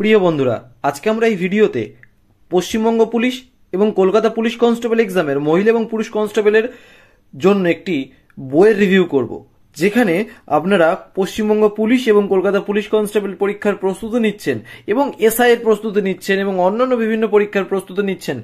প্রিয় বন্ধুরা, আজকে আমরা এই ভিডিওতে পশ্চিমবঙ্গ পুলিশ এবং কলকাতা পুলিশ কনস্টেবল এক্সামের মহিলা এবং পুরুষ কনস্টেবলের জন্য একটি বইয়ের রিভিউ করব, যেখানে আপনারা পশ্চিমবঙ্গ পুলিশ এবং কলকাতা পুলিশ কনস্টেবল পরীক্ষার প্রস্তুতি নিচ্ছেন এবং এসআই এর প্রস্তুতি নিচ্ছেন এবং অন্যান্য বিভিন্ন পরীক্ষার প্রস্তুতি নিচ্ছেন।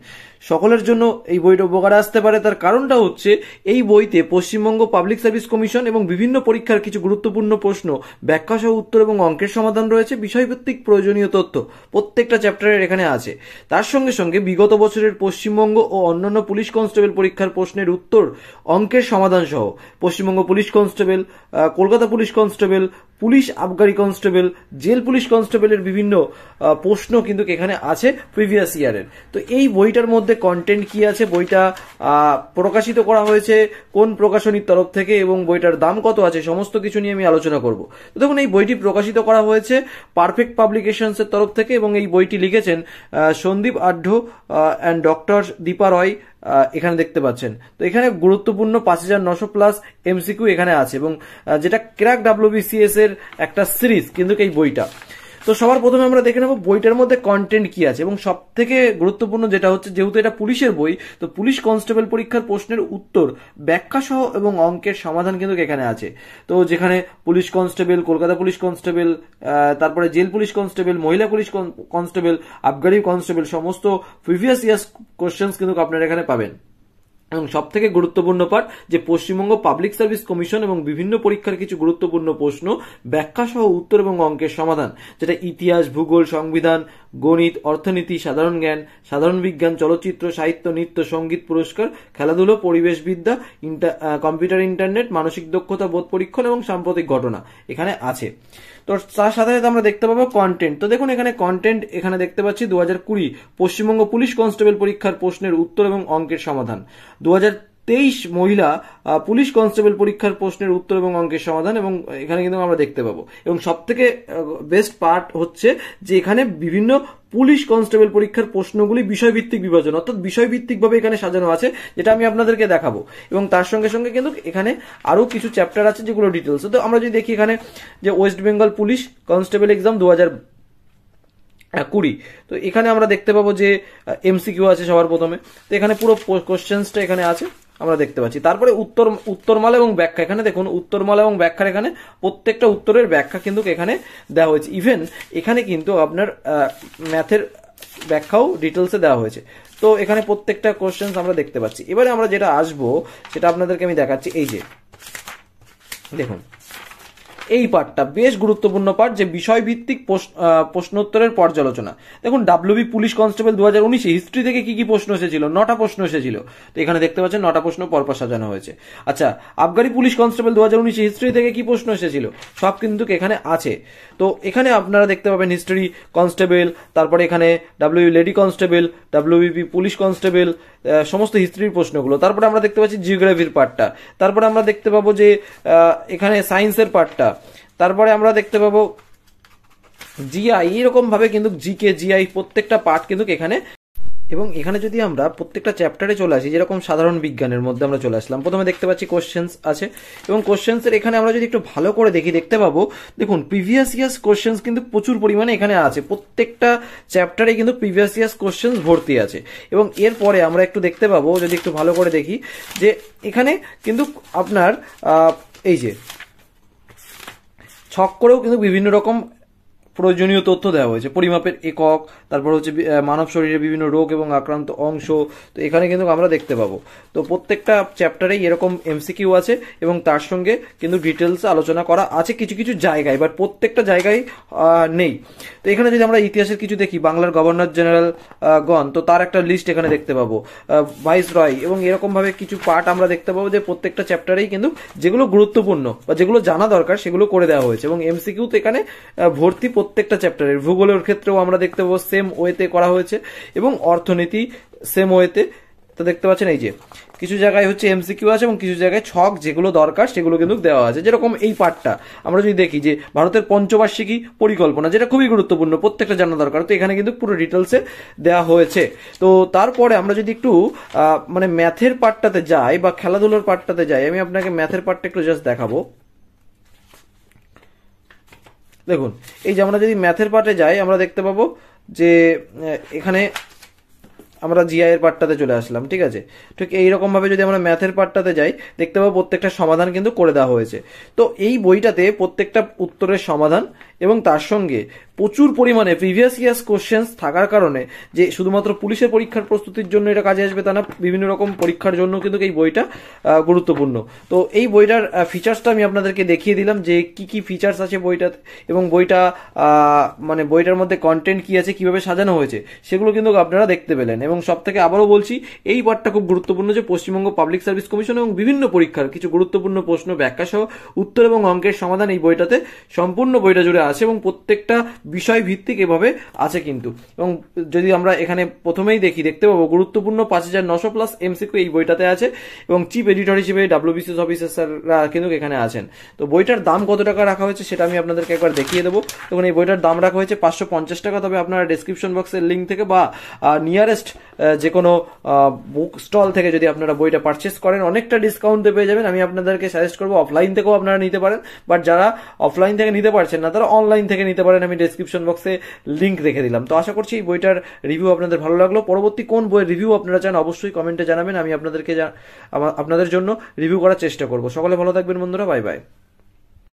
সকলের জন্য এই বইটা উপকারে আসতে পারে। তার কারণটা হচ্ছে, এই বইতে পশ্চিমবঙ্গ পাবলিক সার্ভিস কমিশন এবং বিভিন্ন পরীক্ষার কিছু গুরুত্বপূর্ণ প্রশ্ন, ব্যাখ্যা সহ উত্তর এবং অঙ্কের সমাধান রয়েছে। বিষয়ভিত্তিক প্রয়োজনীয় তথ্য প্রত্যেকটা চ্যাপ্টারের এখানে আছে। তার সঙ্গে সঙ্গে বিগত বছরের পশ্চিমবঙ্গ ও অন্যান্য পুলিশ কনস্টেবল পরীক্ষার প্রশ্নের উত্তর, অঙ্কের সমাধান সহ Paschimbanga police constable, Kolkata police constable, police আবগারি কনস্টেবল, জেল পুলিশ কনস্টেবলের বিভিন্ন প্রশ্ন কিন্তু এখানে আছে প্রিভিয়াস ইয়ারের। তো এই বইটার মধ্যে কন্টেন্ট কি আছে, বইটা প্রকাশিত করা হয়েছে কোন প্রকাশনীর তরফ থেকে এবং বইটার দাম কত আছে, সমস্ত কিছু নিয়ে আমি আলোচনা করব। তো দেখুন, এই বইটি প্রকাশিত করা হয়েছে পারফেক্ট পাবলিকেশনস এর তরফ থেকে এবং এই বইটি লিখেছেন সন্দীপ আঢ্য অ্যান্ড ডক্টর দীপা রয়। এখানে দেখতে পাচ্ছেন। তো এখানে গুরুত্বপূর্ণ 5900 প্লাস এমসিকিউ এখানে আছে এবং যেটা ক্র্যাক ডাব্লিউবিসিএস এর একটা সিরিজ কিন্তু এই বইটা। তো সবার প্রথমে আমরা দেখে নেব বইটার মধ্যে কন্টেন্ট কি আছে এবং সব থেকে গুরুত্বপূর্ণ যেটা হচ্ছে, যেহেতু এটা পুলিশের বই, তো পুলিশ কনস্টেবল পরীক্ষার প্রশ্নের উত্তর, ব্যাখ্যা সহ এবং অঙ্কের সমাধান কিন্তু এখানে আছে। তো যেখানে police constable, Kolkata police constable, তারপরে জেল পুলিশ কনস্টেবল, মহিলা পুলিশ কনস্টেবল, আবগারি কনস্টেবল, সমস্ত প্রিভিয়াস ইয়ার্স কোশ্চেন্স কিন্তু আপনারা এখানে পাবেন। এবং সব থেকে গুরুত্বপূর্ণ পার্ট, যে পশ্চিমবঙ্গ পাবলিক সার্ভিস কমিশন এবং বিভিন্ন পরীক্ষার কিছু গুরুত্বপূর্ণ প্রশ্ন, ব্যাখ্যা সহ উত্তর এবং অঙ্কের সমাধান, যেটা ইতিহাস, ভূগোল, সংবিধান, গণিত, অর্থনীতি, সাধারণ জ্ঞান, সাধারণ বিজ্ঞান, চলচ্চিত্র, সাহিত্য, নৃত্য, সঙ্গীত, পুরস্কার, খেলাধুলো, পরিবেশবিদ্যা, কম্পিউটার, ইন্টারনেট, মানসিক দক্ষতা, বোধ পরীক্ষণ এবং সাম্প্রতিক ঘটনা এখানে আছে। তো তার সাথে সাথে আমরা দেখতে পাবো কন্টেন্ট। তো দেখুন, এখানে কন্টেন্ট এখানে দেখতে পাচ্ছি 2020 পশ্চিমবঙ্গ পুলিশ কনস্টেবল পরীক্ষার প্রশ্নের উত্তর এবং অঙ্কের সমাধান, 2023 মহিলা পুলিশ কনস্টেবল পরীক্ষার প্রশ্নের উত্তর এবং অঙ্কের সমাধান, এবং এখানে কিন্তু আমরা দেখতে পাবো। এবং সব থেকে বেস্ট পার্ট হচ্ছে যে এখানে বিভিন্ন পুলিশ কনস্টেবল পরীক্ষার প্রশ্নগুলি বিষয়ভিত্তিক বিভাজন, অর্থাৎ বিষয়ভিত্তিক ভাবে এখানে সাজানো আছে, যেটা আমি আপনাদেরকে দেখাবো। এবং তার সঙ্গে সঙ্গে কিন্তু এখানে আরো কিছু চ্যাপ্টার আছে যেগুলো ডিটেলস। তো আমরা যদি দেখি এখানে যে West Bengal police constable exam 2020, তো এখানে আমরা দেখতে পাবো যে এমসিকিউ আছে সবার প্রথমে। তো এখানে পুরো কোশ্চেন্সটা এখানে আছে আমরা দেখতে পাচ্ছি। তারপরে উত্তরমালা এবং ব্যাখ্যা, এখানে দেখুন উত্তরমালা এবং ব্যাখ্যার এখানে প্রত্যেকটা উত্তরের ব্যাখ্যা কিন্তু এখানে দেওয়া হয়েছে। ইভেন এখানে কিন্তু আপনার ম্যাথের ব্যাখ্যাও ডিটেলসে দেওয়া হয়েছে। তো এখানে প্রত্যেকটা কোশ্চেন্স আমরা দেখতে পাচ্ছি। এবারে আমরা যেটা আসবো সেটা আপনাদেরকে আমি দেখাচ্ছি। এই যে দেখুন, এই পার্টটা বেশ গুরুত্বপূর্ণ পার্ট, যে বিষয়ভিত্তিক প্রশ্নোত্তরের পর্যালোচনা। দেখুন, ডাব্লিউবি পুলিশ কনস্টেবল 2019 হিস্ট্রি থেকে কি কি প্রশ্ন এসেছিল, 9টা প্রশ্ন এসেছিল। তো এখানে দেখতে পাচ্ছেন 9টা প্রশ্ন পরপর সাজানো হয়েছে। আচ্ছা, আবগারি পুলিশ কনস্টেবল 2019 হিস্ট্রি থেকে কি প্রশ্ন এসেছিল, সব কিন্তু এখানে আছে। তো এখানে আপনারা দেখতে পাবেন হিস্ট্রি কনস্টেবল, তারপরে এখানে WB lady constable, WB police constable, সমস্ত হিস্ট্রির প্রশ্নগুলো। তারপরে আমরা দেখতে পাচ্ছি জিওগ্রাফির পার্টটা, তারপরে আমরা দেখতে পাবো যে এখানে সায়েন্সের পার্টটা, তারপরে আমরা দেখতে পাবো জিআই, এরকম ভাবে কিন্তু জিকে, জিআই প্রত্যেকটা পার্ট কিন্তু এখানে। এবং এখানে যদি আমরা প্রত্যেকটা চ্যাপ্টারে চলে আসি, যেরকম সাধারণ বিজ্ঞানের মধ্যে আমরা চলে আসলাম, প্রথমে দেখতে পাচ্ছি কোশ্চেন্স আছে এবং কোশ্চেন্সের এখানে আমরা যদি একটু ভালো করে দেখি, দেখতে পাবো দেখুন প্রিভিয়াস ইয়ার্স কোশ্চেন্স কিন্তু প্রচুর পরিমাণে এখানে আছে। প্রত্যেকটা চ্যাপ্টারে কিন্তু প্রিভিয়াস ইয়ার্স কোশ্চেন্স ভর্তি আছে। এবং এরপরে আমরা একটু দেখতে পাবো, যদি একটু ভালো করে দেখি, যে এখানে কিন্তু আপনার এই যে ছক করেও কিন্তু বিভিন্ন রকম প্রয়োজনীয় তথ্য দেওয়া হয়েছে, পরিমাপের একক, তারপর হচ্ছে মানব শরীরে বিভিন্ন রোগ এবং আক্রান্ত অংশ। তো এখানে কিন্তু আমরা দেখতে পাবো। তো প্রত্যেকটা চ্যাপ্টারেই এরকম এমসিকিউ আছে এবং তার সঙ্গে কিন্তু ডিটেলস আলোচনা করা আছে কিছু কিছু জায়গায়, বাট প্রত্যেকটা জায়গায় নেই। তো এখানে যদি আমরা ইতিহাসের কিছু দেখি, বাংলার গভর্নর জেনারেল গণ, তো তার একটা লিস্ট এখানে দেখতে পাবো, ভাইস রয়, এবং এরকম ভাবে কিছু পার্ট আমরা দেখতে পাবো যে প্রত্যেকটা চ্যাপ্টারেই কিন্তু যেগুলো গুরুত্বপূর্ণ বা যেগুলো জানা দরকার সেগুলো করে দেওয়া হয়েছে। এবং এমসিকিউ তো এখানে ভর্তি প্রত্যেকটা চ্যাপ্টারের। ভূগোলের ক্ষেত্রেও আমরা দেখতে পাবো সেম ওয়েতে করা হয়েছে এবং অর্থনীতি সেম ওয়েতে। তো দেখতে পাচ্ছেন এই যে কিছু জায়গায় হচ্ছে এমসিকিউ আছে এবং কিছু জায়গায় ছক যেগুলো দরকার সেগুলো কিন্তু দেওয়া আছে। যেরকম এই পার্টটা আমরা যদি দেখি, যে ভারতের পঞ্চবার্ষিকী পরিকল্পনা, যেটা খুবই গুরুত্বপূর্ণ, প্রত্যেকটা জানা দরকার। তো এখানে কিন্তু পুরো ডিটেলসে দেওয়া হয়েছে। তো তারপরে আমরা যদি একটু মানে ম্যাথের পার্টটাতে যাই বা খেলাধুলার পার্টটাতে যাই, আমি আপনাকে ম্যাথের পার্টটা একটু জাস্ট দেখাবো। দেখুন, এই যে আমরা যদি ম্যাথের পার্টে যাই, আমরা দেখতে পাবো যে এখানে আমরা জিআই এর পার্টটাতে চলে আসলাম। ঠিক আছে, ঠিক এইরকম ভাবে যদি আমরা ম্যাথের পার্টটাতে যাই, দেখতে পাবো প্রত্যেকটা সমাধান কিন্তু করে দেওয়া হয়েছে। তো এই বইটাতে প্রত্যেকটা উত্তরের সমাধান এবং তার সঙ্গে প্রচুর পরিমাণে প্রিভিয়াস ইয়ার্স কোশ্চেন্স থাকার কারণে যে শুধুমাত্র পুলিশের পরীক্ষার প্রস্তুতির জন্য এটা কাজে আসবে তা না, বিভিন্ন রকম পরীক্ষার জন্য কিন্তু এই বইটা গুরুত্বপূর্ণ। তো এই বইটার ফিচার্সটা আমি আপনাদেরকে দেখিয়ে দিলাম যে কি কি ফিচার্স আছে বইটাতে, এবং বইটা মানে বইটার মধ্যে কন্টেন্ট কি আছে, কিভাবে সাজানো হয়েছে, সেগুলো কিন্তু আপনারা দেখতে পেলেন। এবং সব থেকে আবারও বলছি, এই পার্টটা খুব গুরুত্বপূর্ণ যে পশ্চিমবঙ্গ পাবলিক সার্ভিস কমিশন এবং বিভিন্ন পরীক্ষার কিছু গুরুত্বপূর্ণ প্রশ্ন, ব্যাখ্যা সহ উত্তর এবং অঙ্কের সমাধান এই বইটাতে সম্পূর্ণ বইটা জুড়ে আছে এবং প্রত্যেকটা বিষয় ভিত্তিক এভাবে আছে কিন্তু। এবং যদি আমরা এখানে প্রথমেই দেখতে পাবো গুরুত্বপূর্ণ 5900 প্লাস এমসিকিউ এই বইটাতে আছে, এবং চিফ এডিটর হিসেবে WBCS অফিসাররা কিন্তু এখানে আছেন। তো বইটার দাম কত টাকা রাখা হয়েছে সেটা আমি আপনাদেরকে একবার দেখিয়ে দেবো। তখন এই বইটার দাম রাখা হয়েছে 550 টাকা। তবে আপনারা ডেসক্রিপশন বক্সের লিঙ্ক থেকে বা নিয়ারেস্ট যে কোনো বুক স্টল থেকে যদি আপনারা বইটা পারচেস করেন অনেকটা ডিসকাউন্ট পেয়ে যাবেন। আমি আপনাদেরকে সাজেস্ট করবো অফলাইন থেকেও আপনারা নিতে পারেন, বাট যারা অফলাইন থেকে নিতে পারছেন না তারা অনলাইন থেকে নিতে পারেন। আমি ডেসক্রিপশন বক্সে লিঙ্ক রেখে দিলাম। তো আশা করছি এই বইটার রিভিউ আপনাদের ভালো লাগলো। পরবর্তী কোন বইয়ের রিভিউ আপনারা চান অবশ্যই কমেন্টে জানাবেন, আমি আপনাদের জন্য রিভিউ করার চেষ্টা করবো। সকলে ভালো থাকবেন বন্ধুরা, বাই বাই।